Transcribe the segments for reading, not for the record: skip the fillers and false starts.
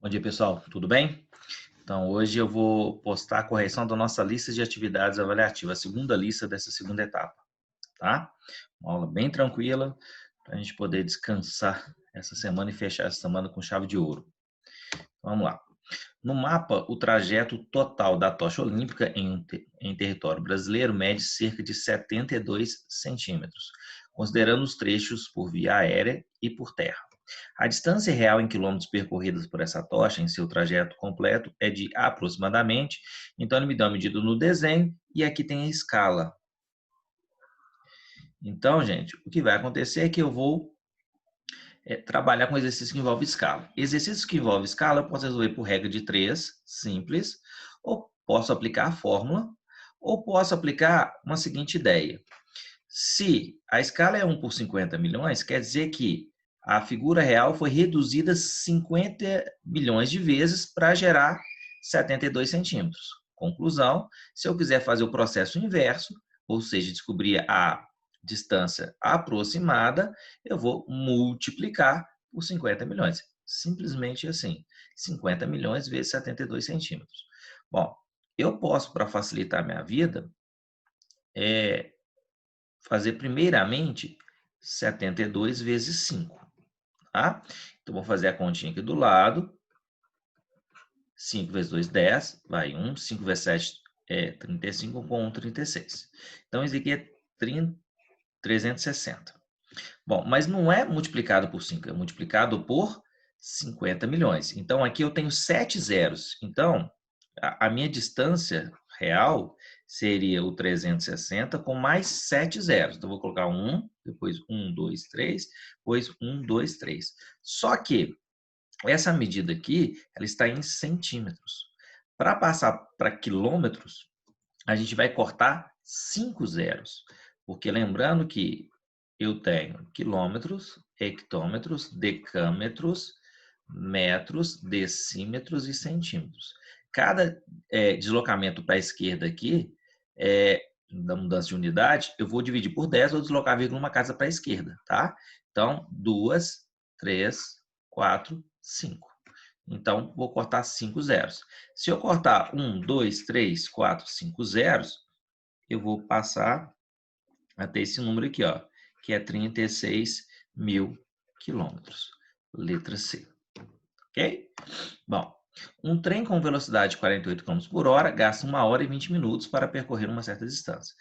Bom dia, pessoal. Tudo bem? Então, hoje eu vou postar a correção da nossa lista de atividades avaliativas, a segunda lista dessa segunda etapa, tá? Uma aula bem tranquila, para a gente poder descansar essa semana e fechar essa semana com chave de ouro. Vamos lá. No mapa, o trajeto total da tocha olímpica em território brasileiro mede cerca de 72 centímetros, considerando os trechos por via aérea e por terra. A distância real em quilômetros percorridos por essa tocha em seu trajeto completo é de aproximadamente, então ele me dá uma medida no desenho e aqui tem a escala. Então, gente, o que vai acontecer é que eu vou trabalhar com exercícios que envolvem escala. Exercícios que envolvem escala eu posso resolver por regra de 3, simples, ou posso aplicar a fórmula, ou posso aplicar uma seguinte ideia. Se a escala é 1 por 50 milhões, quer dizer que a figura real foi reduzida 50 milhões de vezes para gerar 72 centímetros. Conclusão, se eu quiser fazer o processo inverso, ou seja, descobrir a distância aproximada, eu vou multiplicar por 50 milhões. Simplesmente assim, 50 milhões vezes 72 centímetros. Bom, eu posso, para facilitar a minha vida, fazer primeiramente 72 vezes 5, tá? Então, vou fazer a continha aqui do lado. 5 vezes 2, 10, vai 1. 5 vezes 7 é 35, com 1, 36. Então, isso aqui é 360. Bom, mas não é multiplicado por 5, é multiplicado por 50 milhões. Então, aqui eu tenho 7 zeros. Então, a minha distância real seria o 360 com mais 7 zeros. Então, vou colocar 1, depois 1, 2, 3, depois 1, 2, 3. Só que essa medida aqui, ela está em centímetros. Para passar para quilômetros, a gente vai cortar 5 zeros. Porque lembrando que eu tenho quilômetros, hectômetros, decâmetros, metros, decímetros e centímetros. Cada deslocamento para a esquerda aqui, da mudança de unidade, eu vou dividir por 10, vou deslocar a vírgula uma casa para a esquerda, tá? Então, 2, 3, 4, 5. Então, vou cortar 5 zeros. Se eu cortar 1, 2, 3, 4, 5 zeros, eu vou passar a ter esse número aqui, ó, que é 36 mil quilômetros. Letra C. Ok? Bom, um trem com velocidade de 48 km por hora gasta 1 hora e 20 minutos para percorrer uma certa distância.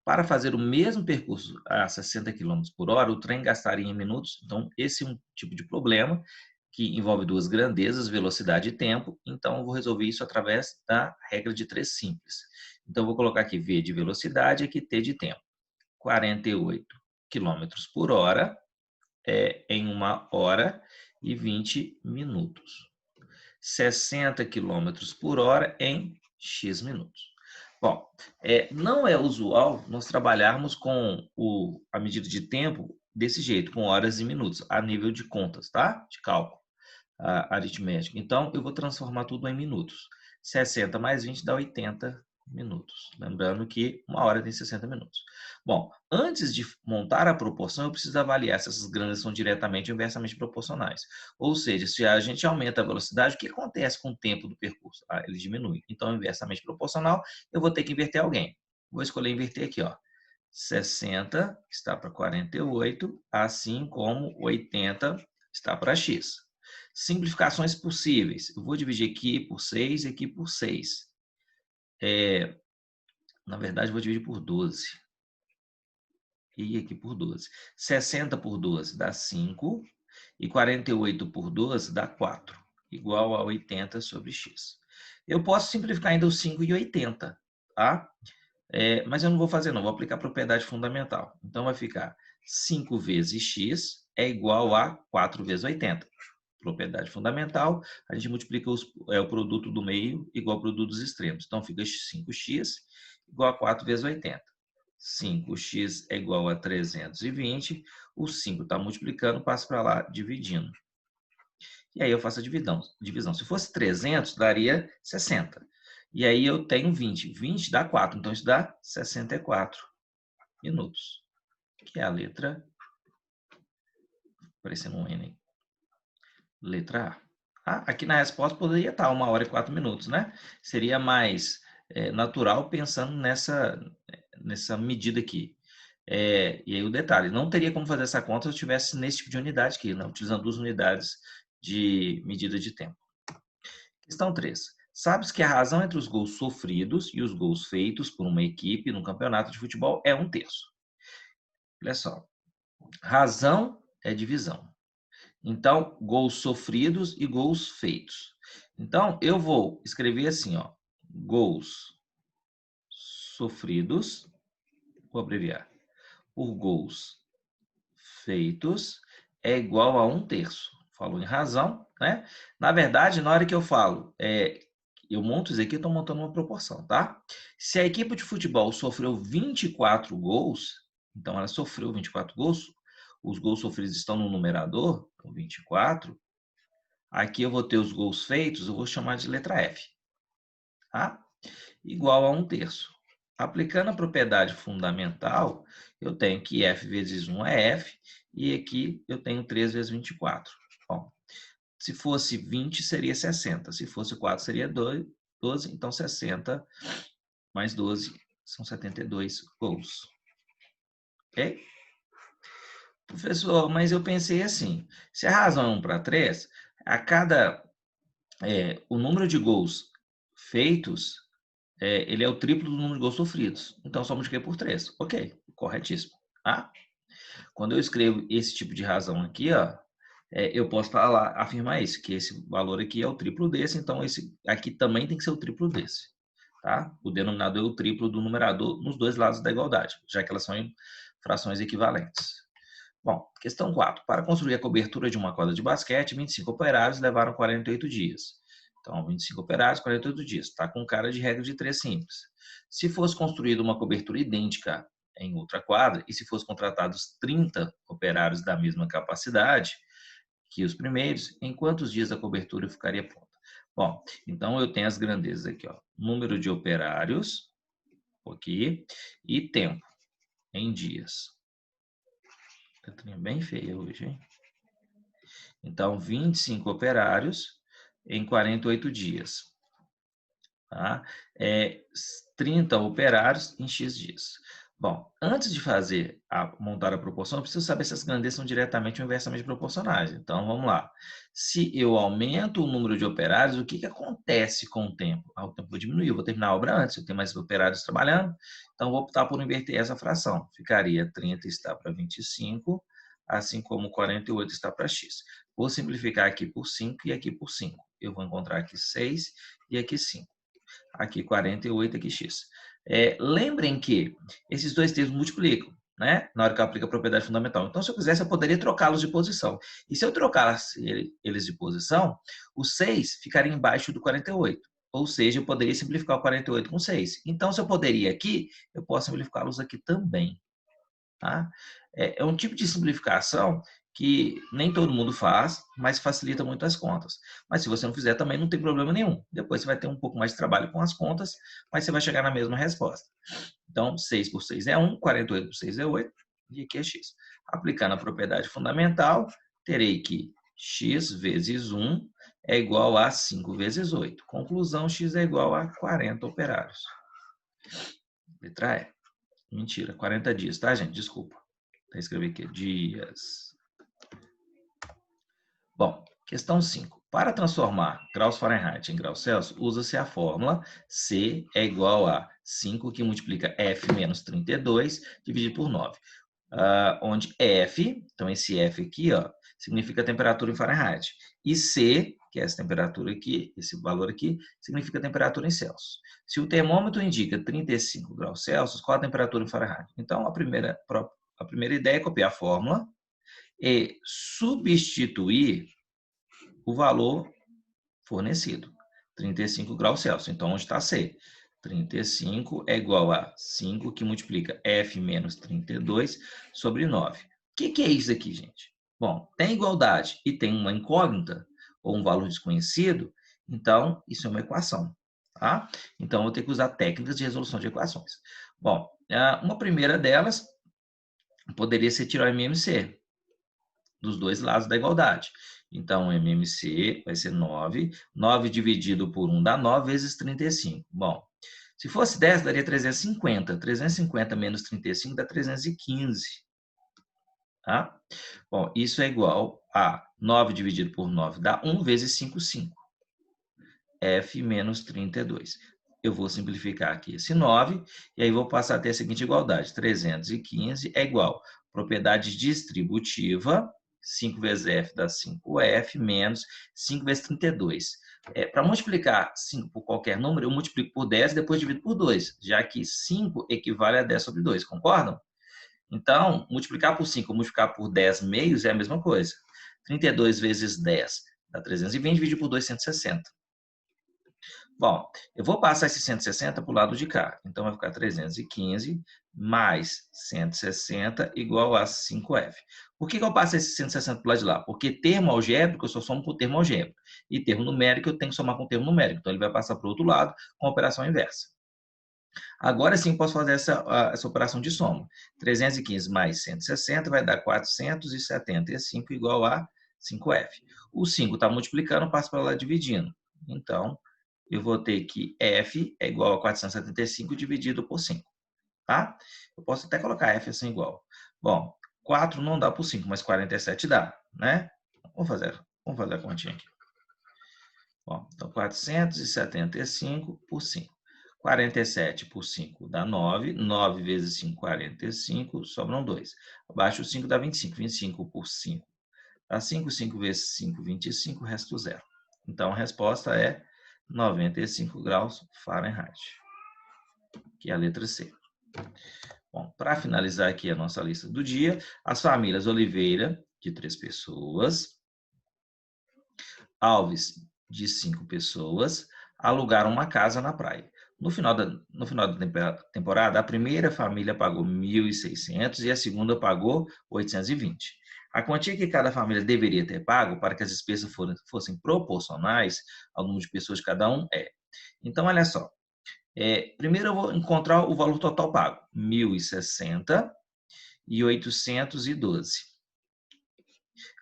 Para fazer o mesmo percurso a 60 km por hora, o trem gastaria em minutos. Então, esse é um tipo de problema que envolve duas grandezas, velocidade e tempo. Então, eu vou resolver isso através da regra de 3 simples. Então, eu vou colocar aqui V de velocidade e aqui T de tempo. 48 km por hora em 1 hora e 20 minutos. 60 km por hora em X minutos. Bom, não é usual nós trabalharmos com a medida de tempo desse jeito, com horas e minutos, a nível de contas, tá? De cálculo aritmético. Então, eu vou transformar tudo em minutos. 60 mais 20 dá 80 minutos. Lembrando que 1 hora tem 60 minutos. Bom, antes de montar a proporção, eu preciso avaliar se essas grandes são diretamente ou inversamente proporcionais. Ou seja, se a gente aumenta a velocidade, o que acontece com o tempo do percurso? Ele diminui. Então, inversamente proporcional, eu vou ter que inverter alguém. Vou escolher inverter aqui, ó. 60 está para 48, assim como 80 está para x. Simplificações possíveis. Eu vou dividir aqui por 6 e aqui por 6. Na verdade, eu vou dividir por 12. E aqui por 12. 60 por 12 dá 5. E 48 por 12 dá 4. Igual a 80 sobre x. Eu posso simplificar ainda os 5 e 80. Tá? Mas eu não vou fazer não. Vou aplicar a propriedade fundamental. Então, vai ficar 5 vezes x é igual a 4 vezes 80. Propriedade fundamental, a gente multiplica o produto do meio igual ao produto dos extremos. Então, fica 5x igual a 4 vezes 80. 5x é igual a 320. O 5 está multiplicando, passa para lá dividindo. E aí eu faço a divisão. Se fosse 300, daria 60. E aí eu tenho 20. 20 dá 4, então isso dá 64 minutos. Que é a letra... Parecendo um N. Letra A. Tá? Aqui na resposta poderia estar 1h e 4 minutos, né? Seria mais natural pensando nessa medida aqui. E aí o detalhe, não teria como fazer essa conta se eu estivesse nesse tipo de unidade aqui, né? Utilizando 2 unidades de medida de tempo. Questão 3. Sabes que a razão entre os gols sofridos e os gols feitos por uma equipe no campeonato de futebol é 1/3. Olha só. Razão é divisão. Então, gols sofridos e gols feitos. Então, eu vou escrever assim, ó. Gols sofridos, vou abreviar, por gols feitos é igual a 1/3. Falou em razão, né? Na verdade, na hora que eu falo, eu monto isso aqui, eu estou montando uma proporção, tá? Se a equipe de futebol sofreu 24 gols, então ela sofreu 24 gols, os gols sofridos estão no numerador, então 24. Aqui eu vou ter os gols feitos, eu vou chamar de letra F, tá? Igual a 1/3. Aplicando a propriedade fundamental, eu tenho que F vezes 1 é F, e aqui eu tenho 3 vezes 24. Bom, se fosse 20, seria 60. Se fosse 4, seria 12. Então, 60 mais 12 são 72 gols. Ok? Professor, mas eu pensei assim, se a razão é 1/3, a cada... o número de gols feitos, ele é o triplo do número de gols sofridos. Então, só multipliquei por 3. Ok, corretíssimo. Tá? Quando eu escrevo esse tipo de razão aqui, ó, eu posso falar, afirmar isso, que esse valor aqui é o triplo desse, então esse aqui também tem que ser o triplo desse. Tá? O denominador é o triplo do numerador nos dois lados da igualdade, já que elas são em frações equivalentes. Bom, questão 4. Para construir a cobertura de uma quadra de basquete, 25 operários levaram 48 dias. Então, 25 operários, 48 dias. Está com cara de regra de 3 simples. Se fosse construída uma cobertura idêntica em outra quadra, e se fosse contratados 30 operários da mesma capacidade que os primeiros, em quantos dias a cobertura ficaria pronta? Bom, então eu tenho as grandezas aqui, ó. Número de operários, aqui, e tempo, em dias. Letrinha bem feia hoje, hein? Então, 25 operários em 48 dias. Tá? 30 operários em X dias. Bom, antes de montar a proporção, eu preciso saber se as grandezas são diretamente ou inversamente proporcionais. Então, vamos lá. Se eu aumento o número de operários, o que acontece com o tempo? O tempo vai diminuir, eu vou terminar a obra antes, eu tenho mais operários trabalhando, então vou optar por inverter essa fração. Ficaria 30 está para 25, assim como 48 está para x. Vou simplificar aqui por 5 e aqui por 5. Eu vou encontrar aqui 6 e aqui 5. Aqui 48, aqui x. Lembrem que esses dois termos multiplicam, né? Na hora que eu aplico a propriedade fundamental. Então, se eu quisesse, eu poderia trocá-los de posição. E se eu trocasse eles de posição, o 6 ficaria embaixo do 48. Ou seja, eu poderia simplificar o 48 com 6. Então, se eu poderia aqui, eu posso simplificá-los aqui também. Tá? É um tipo de simplificação que nem todo mundo faz, mas facilita muito as contas. Mas se você não fizer, também não tem problema nenhum. Depois você vai ter um pouco mais de trabalho com as contas, mas você vai chegar na mesma resposta. Então, 6 por 6 é 1, 48 por 6 é 8, e aqui é x. Aplicando a propriedade fundamental, terei que x vezes 1 é igual a 5 vezes 8. Conclusão, x é igual a 40 operários. Letra E. Mentira, 40 dias, tá, gente? Desculpa. Vou escrever aqui, dias. Bom, questão 5. Para transformar graus Fahrenheit em graus Celsius, usa-se a fórmula C é igual a 5, que multiplica F menos 32, dividido por 9. Onde F, então esse F aqui, ó, significa temperatura em Fahrenheit. E C, que é essa temperatura aqui, esse valor aqui, significa temperatura em Celsius. Se o termômetro indica 35 graus Celsius, qual a temperatura em Fahrenheit? Então, a primeira ideia é copiar a fórmula e substituir o valor fornecido, 35 graus Celsius. Então, onde está C? 35 é igual a 5, que multiplica F menos 32 sobre 9. O que é isso aqui, gente? Bom, tem igualdade e tem uma incógnita, ou um valor desconhecido, então isso é uma equação. Tá? Então, eu vou ter que usar técnicas de resolução de equações. Bom, uma primeira delas poderia ser tirar o MMC dos dois lados da igualdade. Então, MMC vai ser 9. 9 dividido por 1 dá 9 vezes 35. Bom, se fosse 10, daria 350. 350 menos 35 dá 315. Tá? Bom, isso é igual a 9 dividido por 9 dá 1 vezes 5, 5. F menos 32. Eu vou simplificar aqui esse 9, e aí vou passar a ter a seguinte igualdade. 315 é igual a propriedade distributiva, 5 vezes F dá 5F, menos 5 vezes 32. Para multiplicar 5 por qualquer número, eu multiplico por 10 e depois divido por 2, já que 5 equivale a 10 sobre 2, concordam? Então, multiplicar por 5 ou multiplicar por 10 meios é a mesma coisa. 32 vezes 10 dá 320, dividido por 2, 160. Bom, eu vou passar esse 160 para o lado de cá. Então, vai ficar 315 mais 160 igual a 5F. Por que eu passo esse 160 para o lado de lá? Porque termo algébrico eu só somo com termo algébrico. E termo numérico eu tenho que somar com termo numérico. Então, ele vai passar para o outro lado com a operação inversa. Agora sim, posso fazer essa operação de soma. 315 mais 160 vai dar 475 igual a 5F. O 5 está multiplicando, passa para lá dividindo. Então, eu vou ter que F é igual a 475 dividido por 5. Tá? Eu posso até colocar F assim igual. Bom, 4 não dá por 5, mas 47 dá, né? Vamos fazer a continha aqui. Bom, então, 475 por 5. 47 por 5 dá 9. 9 vezes 5, 45. Sobram 2. Abaixo o 5 dá 25. 25 por 5 dá 5. 5 vezes 5, 25. Resto 0. Então, a resposta é 95 graus Fahrenheit, que é a letra C. Bom, para finalizar aqui a nossa lista do dia, as famílias Oliveira, de 3 pessoas, Alves, de 5 pessoas, alugaram uma casa na praia. No final da temporada, a primeira família pagou 1.600 e a segunda pagou 820. A quantia que cada família deveria ter pago para que as despesas fossem proporcionais ao número de pessoas de cada um é. Então, olha só. Primeiro eu vou encontrar o valor total pago. 1.060 e 812.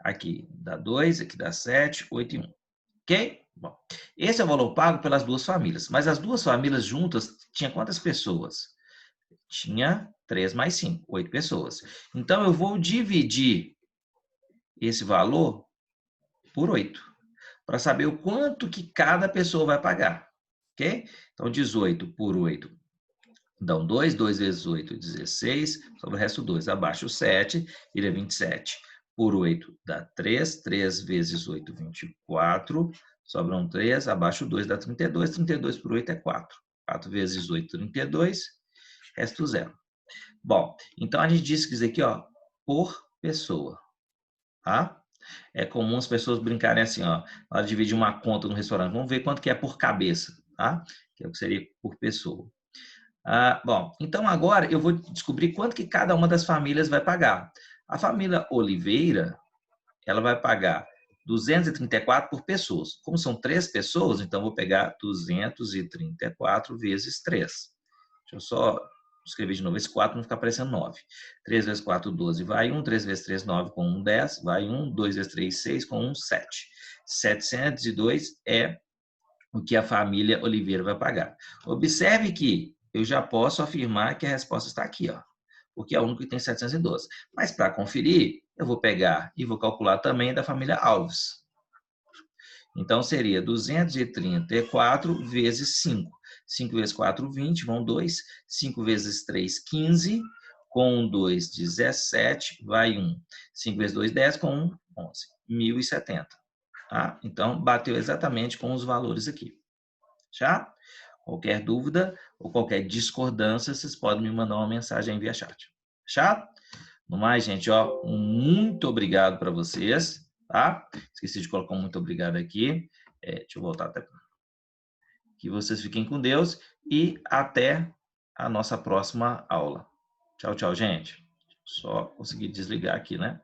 Aqui dá 2, aqui dá 7, 8 e 1. Ok? Bom, esse é o valor pago pelas duas famílias. Mas as duas famílias juntas tinha quantas pessoas? Tinha 3 mais 5, 8 pessoas. Então, eu vou dividir esse valor por 8, para saber o quanto que cada pessoa vai pagar. Ok? Então, 18 por 8 dão 2, 2 vezes 8, 16, sobre o resto 2. Abaixo o 7, vira 27. Por 8 dá 3, 3 vezes 8, 24. Sobram 3, abaixo 2 dá 32, 32 por 8 é 4. 4 vezes 8, 32, resto 0. Bom, então a gente disse que isso aqui, ó, por pessoa, tá? É comum as pessoas brincarem assim, ó, na hora de dividir uma conta no restaurante, vamos ver quanto que é por cabeça, tá? Que é o que seria por pessoa. Bom, então agora eu vou descobrir quanto que cada uma das famílias vai pagar. A família Oliveira, ela vai pagar 234 por pessoas. Como são 3 pessoas, então eu vou pegar 234 vezes 3. Deixa eu só escrever de novo esse 4, não ficar parecendo 9. 3 vezes 4, 12, vai 1. 3 vezes 3, 9, com 1, 10, vai 1. 2 vezes 3, 6, com 1, 7. 702 é o que a família Oliveira vai pagar. Observe que eu já posso afirmar que a resposta está aqui, ó, porque é o único que tem 712. Mas para conferir, eu vou pegar e vou calcular também da família Alves. Então, seria 234 vezes 5. 5 vezes 4, 20, vão 2. 5 vezes 3, 15. Com 2, 17, vai 1. 5 vezes 2, 10, com 1, 11. 1.070. Tá? Então, bateu exatamente com os valores aqui. Já? Qualquer dúvida ou qualquer discordância, vocês podem me mandar uma mensagem via chat. Fechado? No mais, gente, ó, muito obrigado para vocês, tá? Esqueci de colocar um muito obrigado aqui. Deixa eu voltar até. Que vocês fiquem com Deus e até a nossa próxima aula. Tchau, tchau, gente. Só conseguir desligar aqui, né?